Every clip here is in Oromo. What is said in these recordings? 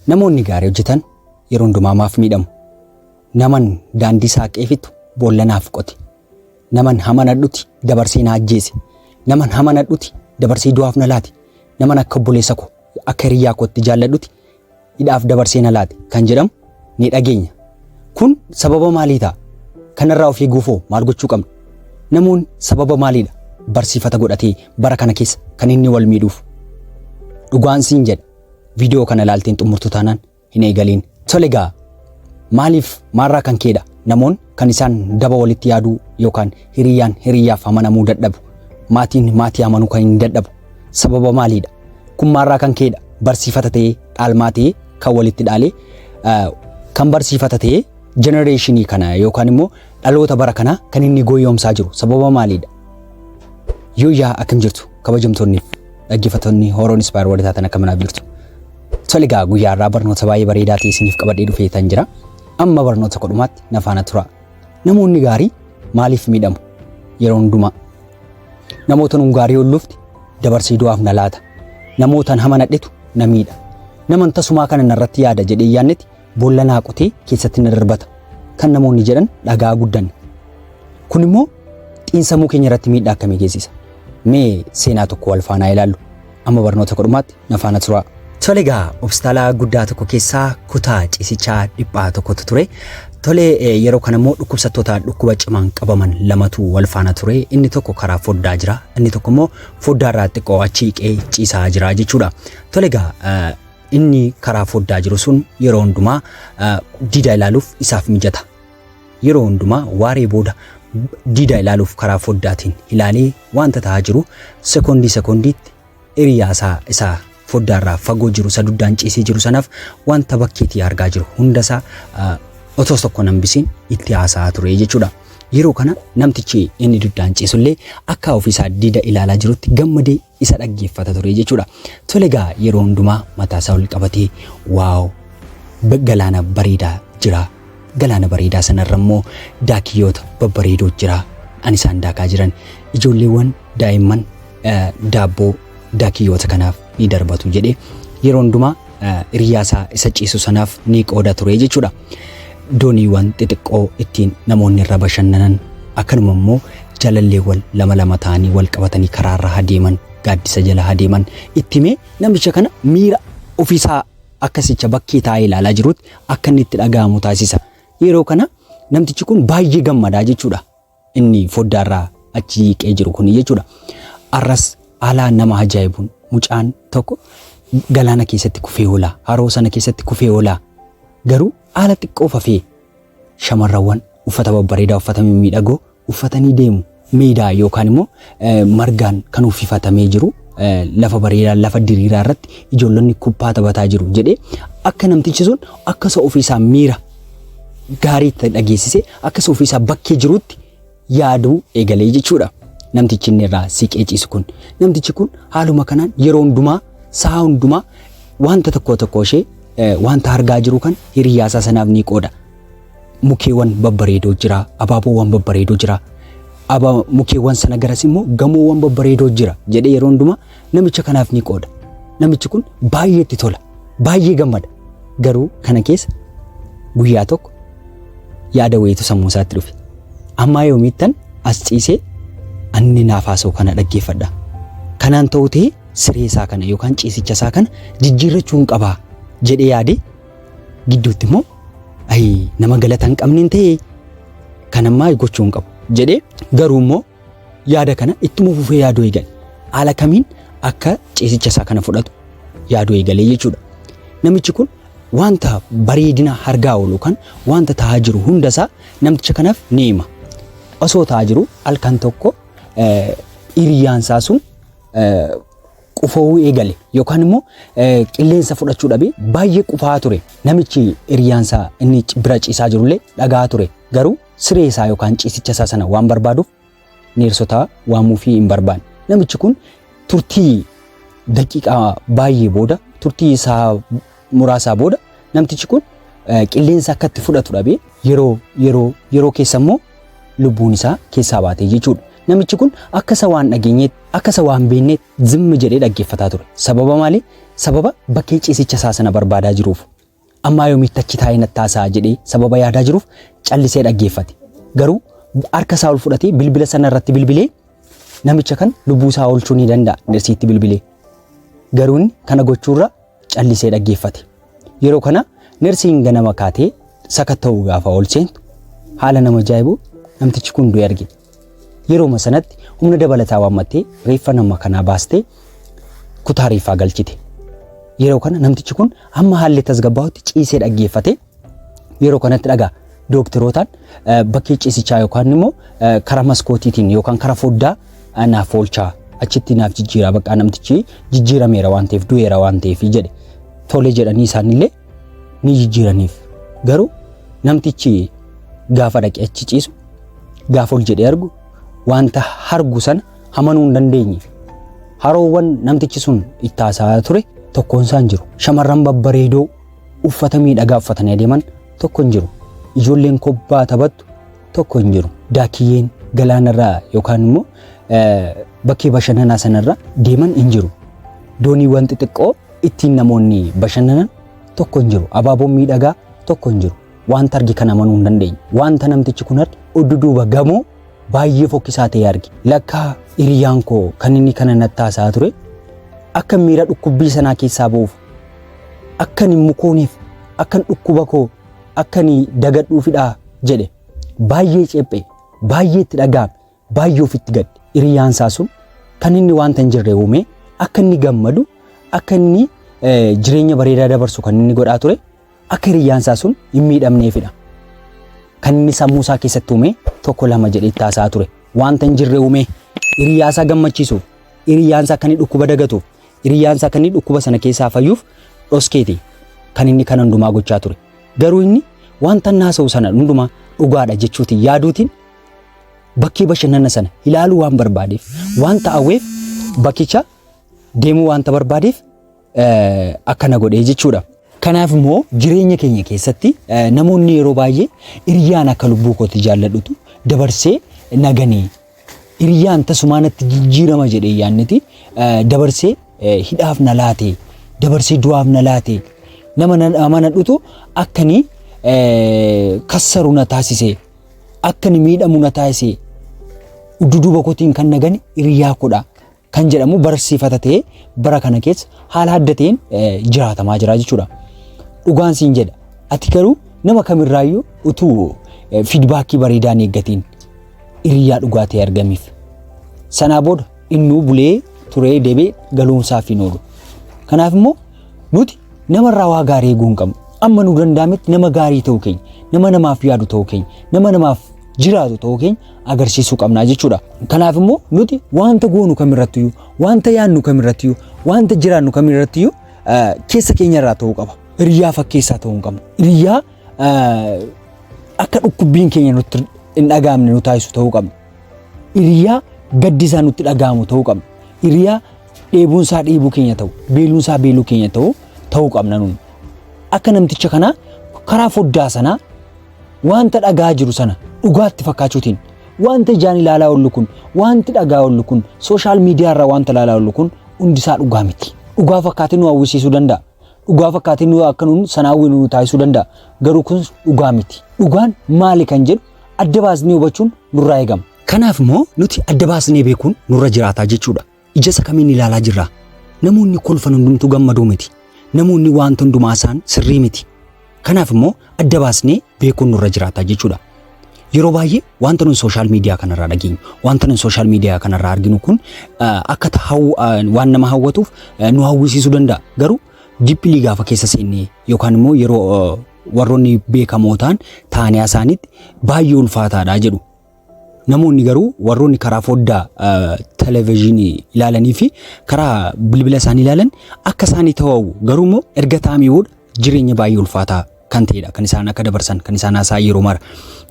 Namoonni gaarii hojjetan yeroo hundumaa maaf miidhamu. Naman daandii saaqeefitu boollanaaf qote. Naman hamanadhuti dabarsee na ajjeese. Naman hamanadhuti dabarsee du'aaf na laate. Naman akka obboleessa koo akka hiriyaa kootti jaalladhuti hidhaaf dabarsee na laate kan jedhamu ni dhageenya. Kun sababa maalii ta'a? Kanarraa of eeguufoo maal gochuu qabna? Namoonni sababa maaliidha barsiifata godhatee bara kana keessa kan inni wal miidhuuf? Dhugaan siin jedha. Viidiyoo kana ilaalteen xumurtu taanaan hin eegaliin. Tole gaa maaliif maarraa kan keedha namoonni kan isaan daba walitti yaaduu yookaan hiriyaan hiriyaaf amanamuu dadhabu. Maatiin maatii amanuu kan hin dadhabu. Sababa maaliidha? Kun maarraa kan keedha barsiifata ta'ee dhaalmaa ta'ee kan walitti dhaalee kan barsiifata ta'ee genereeshinii kana yookaan immoo dhaloota bara kana kan inni gooyyoomsaa jiru sababa maaliidha? Yoo yaa akkam jirtu kabajamtoonni dhaggeeffattoonni horoon inspire walitti taatan akkamiin jirtu? Tole gaa guyyaa irraa barnoota baay'ee bareedaa ta'e isiniif qabadhee dhufee tan jira. Amma barnoota kodhumaatti na faana tura. Namoonni gaarii maaliif miidhamu? Yeroo hundumaa namoota nun gaarii ollufti dabarsee du'aaf na laata. Namootaan hamanadhetu na miidha. Naman tasumaa kana narratti yaada jedhee yaannetti boolla naa qotee keessatti na darbata. Kan namoonni jedhan dhagaa guddanne. Kun immoo xiinsammuu keenya irratti miidhaa akkamii geessisa? Mee seenaa tokko wal faanaa ilaallu. Amma barnoota kodhumaatti na faana tura. Tole gaa obstaalaa guddaa tokko keessaa kutaa ciisichaa dhiphaa tokkotu ture. Tole yeroo kana immoo dhukkubsattoota dhukkuba cimaan qabaman lamatu wal faana ture. Inni tokko karaa foddaa jira. Inni tokko immoo foddaa irraa xiqqoo achi qee ciisaa jira jechuudha. Tole gaa inni karaa foddaa jiru sun yeroo hundumaa diida ilaaluuf isaaf mijata. Yeroo hundumaa waaree booda diida ilaaluuf karaa foddaatiin ilaalee wanta ta'aa jiru sekondiitti hiriyaasaa isaa foddaarraa fagoo jiru saduddaan ciisee jiru sanaaf wanta bakkeetii argaa jiru hundasaa otoo tokko nambisiin itti haasaa ture jechuudha. Yeroo kana namtichi inni duddaan ciisullee akka ofiisaa diida ilaalaa jirutti gammadee isa dhaggeeffata ture jechuudha. Tole gaa yeroo hundumaa mataa isaa ol qabatee waaw galaana bareedaa jira. Galaana bareedaa sanarra immoo daakiyyoota babbareedoo jira. Ani isaan daakaa jiran ijoolleewwan daa'imman daabboo daakiyyoota kanaaf ni darbatu jedhee yeroo hundumaa hiriyaasaa isa ciisu sanaaf ni qooda ture jechuudha. Dooniiwwan xixiqqoo ittiin namoonni irra bashannanan akkanuma immoo jalalleewwan lama ta'anii wal qabatanii karaarra adeeman gaaddisa jala adeeman ittimee namicha kana miira ofiisaa akkasicha bakkee taa'ee ilaalaa jirutti akka inni itti dhaga'amu taasisa. Yeroo kana namtichi kun baay'ee gammadaa jechuudha. Inni foddaarraa achi qee jiru kun jechuudha. Arras haala nama ajaa'ibuun mucaan tokko galaana keessatti kufee oolaa, haroo sana keessatti kufee oolaa. Garuu haala xiqqoo fafee shamarrawwan uffata babbareedaa uffata mimmiidhagoo uffatanii deemu. Miidiyaa yookaan immoo margaan kan uffifatamee jiru lafa bareedaa lafa diriiraa irratti ijoollonni kubbaa taphataa jiru jedhee akka namtichi sun akkasa ofiisaa miira gaarii itti dhageessise akkasa ofiisaa bakkee jirutti yaaduu eegalee jechuudha. Namtichi inni irraa siqee ciisu kun namtichi kun haaluma kanaan yeroo hundumaa saa hundumaa wanta tokko ishee wanta argaa jiru kan hiriyaasaa sanaaf ni qooda. Mukeewwan babbareedoo jira, abaaboowwan babbareedoo jira. Mukeewwan sana garas immoo gamoowwan babbareedoo jira jedhee yeroo hundumaa namicha kanaaf ni qooda. Namichi kun baay'ee itti tola, baay'ee gammada. Garuu kana keessa guyyaa tokko yaada wayiitu sammuu isaatti dhufe. Ammaa yoomiittan as ciisee anni naaf haasa'u kana dhaggeeffadha. Kanaan ta'uu ta'ee siree isaa kana yookaan ciisicha isaa kana jijjiirrachuun qabaa jedhee yaade gidduutti immoo nama galata hin qabneen ta'ee kanammaa gochuun qabu jedhee garuu immoo yaada kana ittuma fufee yaaduu eegale. Haala kamiin akka ciisicha isaa kana fudhatu yaaduu eegalee jechuudha. Namichi kun wanta bareedina argaa oolu kan wanta ta'aa jiru hundasaa namticha kanaaf ni hima. Osoo ta'aa jiru halkan tokko hiriyaansaa sun qufoowuu eegale yookaan immoo qilleensa fudhachuu dhabee baay'ee qufaa ture. Namichi hiriyaansaa inni bira ciisaa jirullee dhagaa ture. Garuu siree isaa yookaan ciisicha isaa sana waan barbaaduuf neersota waamuu fi hin barbaanne. Namichi kun turtii daqiiqaa baay'ee booda turtii isaa muraasaa booda namtichi kun qilleensa akka itti fudhatu dhabee yeroo keessa immoo lubbuun isaa keessaa baatee jechuudha. Namichi kun akkasa waan dhageenyeet akkasa waan beekneet zimmi jedhee dhaggeeffataa ture. Sababa maali? Sababa bakkee ciisicha isaa sana barbaadaa jiruuf. ammaa yoomitti achi taa'ee natti haasa'a jedhee sababa yaadaa jiruuf callisee dhaggeeffate. Garuu harka isaa ol fudhatee bilbila sana irratti bilbilee namicha kan lubbuu isaa oolchuu ni danda'a nirsiitti bilbilee. Garuu inni kana gochuurra callisee dhaggeeffate. Yeroo kana nirsiin ganama kaatee sakatta'uu gaafa ol seentu haala nama ajaa'ibu namtichi kun du'e argite. Yeroo sanatti humna dabalataa waammattee reeffa nama kanaa baastee kutaa reeffaa galchite. Yeroo kana namtichi kun amma haalli tasgabbaa'utti ciisee dhaggeeffate. Yeroo kanatti dhagaa dooktorootaan bakkee ciisichaa yookaan immoo karaa maskootiitiin yookaan karaa foddaa naaf oolchaa achitti naaf jijjiiraa bakka namtichi jijjiirameera waan ta'eef du'eera waan ta'eef jedhe. Tole jedhanii isaanillee ni jijjiiraniif. Garuu namtichi gaafa dhaqee achi ciisu gaafa ol jedhee argu wanta hargu sana amanuu hin dandeenye. Haroowwan namtichi sun itti haasa'aa ture tokkoon isaan jiru. Shamarran babbareedoo uffata miidhagaa uffatanii adeeman tokko hin jiru. Ijoolleen kubbaa taphattu tokko hin jiru. Daakiyyeen galaanarraa yookaan immoo bakkee bashannanaa sanarra deeman hin jiru. Dooniiwwan xixiqqoo ittiin namoonni bashannanan tokko hin jiru. Abaaboon miidhagaa tokko hin jiru. Wanta arge kana amanuu hin dandeenye. Wanta namtichi kun udduuba gamoo baay'ee fokkisaa ta'e arge. Lakkaa hiriyaan koo kan inni kana natti haasa'aa ture akka miira dhukkubbii sanaa keessaa ba'uuf akka inni mukooniif akka dhukkuba koo akka inni dagadhuufidhaa jedhe baay'ee cephee baay'ee itti dhaga'ame baay'ee ofitti gadde. Hiriyaan isaa sun kan inni wanta hin jirre uume akka inni gammadu akka inni jireenya bareedaa dabarsu kan inni godhaa ture akka hiriyaan isaa sun hin miidhamneefidha. Kan inni sammuu isaa keessatti uume tokko lama jedhee itti haasa'aa ture. Wanta hin jirre uume hiriyaa isaa gammachiisuuf, hiriyaan isaa kan inni dhukkuba dagatuuf, hiriyaan isaa kan inni dhukkuba sana keessaa fayyuuf dhoskeeti kan inni kan hundumaa gochaa ture. Garuu inni wanta haasa'u sana hundumaa dhugaadha jechuutiin yaaduutiin bakkee bashannana sana ilaaluu waan barbaadeef wanta hawweef bakkicha deemuu wanta barbaadeef akkana godhee jechuudha. Kanaaf immoo jireenya keenya keessatti namoonni yeroo baay'ee hiriyaan akka lubbuu kootti jaalladhutu dabarsee naganii hiriyaan tasumaanatti jijjiirama jedhee yaanniti dabarsee hidhaaf na laate dabarsee du'aaf na laate nama amanadhutu akkanii kassaru na taasise akkani miidhamu na taasise udduuba kootiin kan nagani hiriyaa koodha kan jedhamu barsiifata ta'ee bara kana keessa haala adda ta'een jiraatamaa jira jechuudha. Dhugaan siin jedha. Ati garuu nama kamirraayyuu utuu fiidbaakii bareedaan eeggatiin hiriyaa dhugaa ta'e argamiif. Sanaa booda innuu bulee turee deebee galuunsaaf hin oolu. Kanaaf immoo nuti namarraa waa gaarii eeguu hin qabnu. Amma nu danda'ametti nama gaarii ta'uu keenya, nama namaaf yaadu ta'uu keenya, nama namaaf jiraatu ta'uu keenya agarsiisuu qabna jechuudha. Kanaaf immoo nuti wanta goonu kamirrattiyyuu, wanta yaannu kamirrattiyyuu, wanta jiraannu kamirrattiyyuu keessa keenyarraa ta'uu qaba. Hiriyaa fakkeessaa ta'uu hin qabnu. Hiriyaa akka dhukkubbiin keenya nutti hin dhagaamne nu taasisu ta'uu qabna. Hiriyaa gaddisaa nutti dhagaamu ta'uu qabna. Hiriyaa dheebuunsaa dheebuu keenya ta'u, beeluunsaa beeluu keenya ta'uu qabna nuti. Akka namticha kanaa karaa foddaa sanaa wanta dhagaa jiru sana dhugaatti fakkaachuutiin wanta ijaan ilaalaa oollu kun wanti dhagaa oollu kun sooshaal miidiyaa irraa wanta ilaalaa oollu kun hundisaa dhugaa miti. Dhugaa fakkaatee nu hawwisiisuu danda'a. Dhugaa fakkaatee nu akka nuun sanaawwi nu taasisuu danda'a. Garuu kun dhugaa miti. Dhugaan maali kan jedhu adda baasnee hubachuun nurraa eegama. Kanaaf immoo nuti adda baasnee beekuun nurra jiraataa jechuudha. Ija isa kamiin ilaalaa jirra? Namoonni kolfan hundumtuu gammaduu miti. Namoonni wanta hundumaa isaan sirrii miti. Kanaaf immoo adda baasnee beekuun nurra jiraataa jechuudha. Yeroo baay'ee wanta nuti sooshaal miidiyaa kanarraa dhageenyu, wanta nuti sooshaal miidiyaa kanarraa arginu kun akka waan nama hawwatuuf nu hawwisiisuu danda'a. Garuu dippilii gaafa keessa seennee yookaan immoo yeroo warroonni beekamoo ta'anii isaaniitti baay'ee ulfaataadha jedhu. Namoonni garuu warroonni karaa foddaa televezyiinii ilaalanii fi karaa bilbila isaanii ilaalan akka isaanii ta'u garuu immoo erga taa'anii booda jireenya baay'ee ulfaataa kan ta'edha. Kan isaan akka dabarsan, kan isaan haasaa yeroo mara.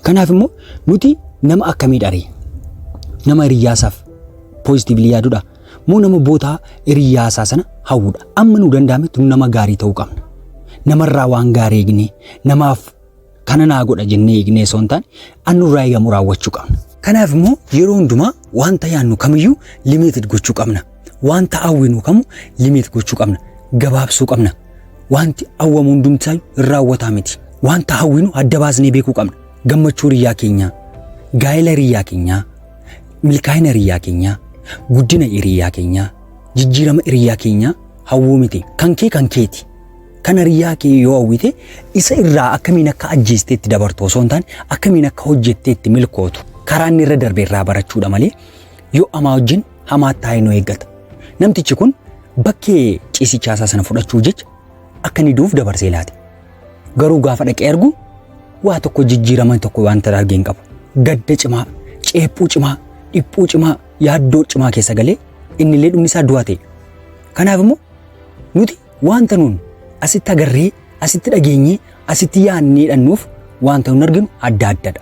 Kanaaf immoo nuti nama akkamii dharee nama hiriyaasaaf poozitiivli yaadudha. Moo nama bootaa hiriyaasaa sana hawwudha. Amma nu danda'ametti nama gaarii ta'uu qabna. Namarraa waan gaarii eegnee namaaf kana naa godha jennee eegnee osoo hin taane annurraa eegamu raawwachuu qabna. Kanaaf immoo yeroo hundumaa wanta yaannu kamiyyuu limited gochuu qabna. Wanta hawwinu kamu limit gochuu qabna. Gabaabsuu qabna. wanti awwamu hundumtaa raawwataa miti. Wanta hawwinu adda baasnee beekuu qabna. Gammachuu hiriyaa keenyaa, gaa'ela hiriyaa keenyaa, milkaa'ina hiriyaa keenyaa, guddina hiriyaa keenyaa, jijjiirama hiriyaa keenyaa hawwuu miti. Kan keeti. Kan hiriyaa kee yoo hawwite isa irraa akkamiin akka ajjeesteetti dabartu osoo hin taane akkamiin akka hojjetteetti milkootu. Karaa inni irra darbe irraa barachuudha malee yoo amaa wajjin hamaa taa'ee nu eeggata. Namtichi kun bakkee ciisichaa isaa sana fudhachuu jecha akka inni duuf dabarsee laate. Garuu gaafa dhaqee argu waa tokko jijjiirama tokko wanta argee hin qabu. Gadda cimaa, ceephuu cimaa, dhiphuu cimaa, yaaddoo cimaa keessa galee inni illee dhumni isaa du'aa ta'e. Kanaaf immoo nuti wanta nuun asitti agarree, asitti dhageenyee, asitti yaadnee dhannuuf wanta nuun arginu adda addadha.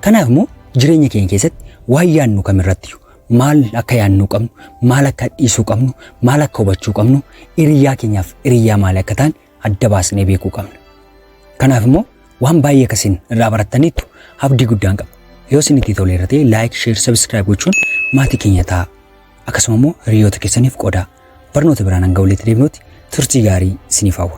Kanaaf immoo jireenya keenya keessatti waan yaadnu kamirrattiyyuu maal akka yaadnuu qabnu, maal akka dhiisuu qabnu, maal akka hubachuu qabnu, hiriyaa keenyaaf hiriyaa maal akka ta'an adda baasnee beekuu qabna. Kanaaf immoo waan baay'ee akkasiin irraa barattaniittu abdii guddaan qaba. Yoo isinitti toleera ta'e like, share, subscribe gochuun maatii keenya ta'a. Akkasuma immoo hiriyoota keessaniif qoodaa. Barnoota biraan hanga walitti deebinutti turtii gaarii isiniif hawwa.